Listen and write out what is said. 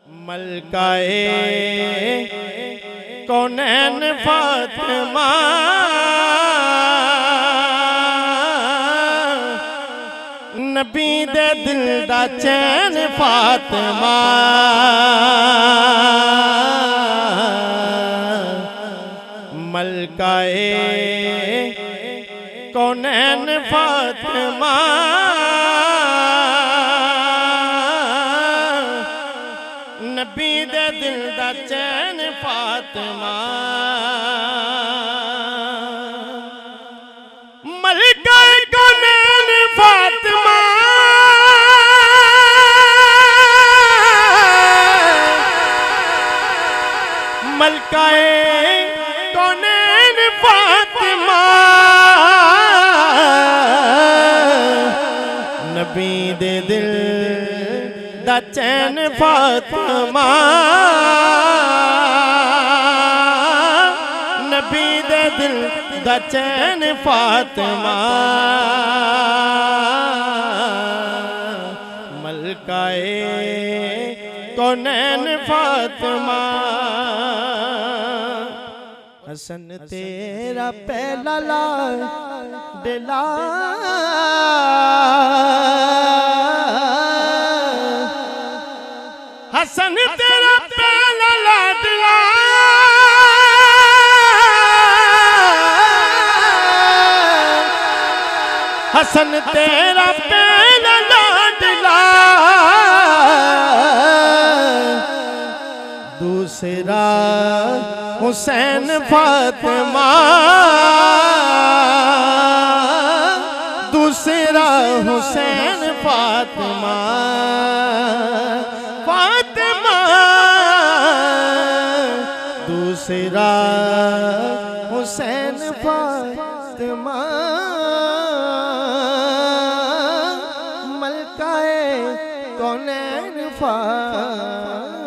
मलकाए कौनैन फातिमा नबी दे दिल दा चैन फातिमा मलकाए कौनैन फातिमा नबी दे दिल दा चैन फातिमा मलकाए कौनैन फातिमा मलकाए कौनैन फातिमा नबी दे दिल दा चैन फातिमा नबी दे दिल दा चैन फातिमा मलकाए कौनैन फातिमा हसन तेरा पहला लाडला हसन तेरा पहला लाडला हसन तेरा पहला लाडला दूसरा हुसैन फातिमा दूसरा हुसैन फातिमा फातिमा दूसरा हुसैन फातिमा मलकाए कौनैन फातिमा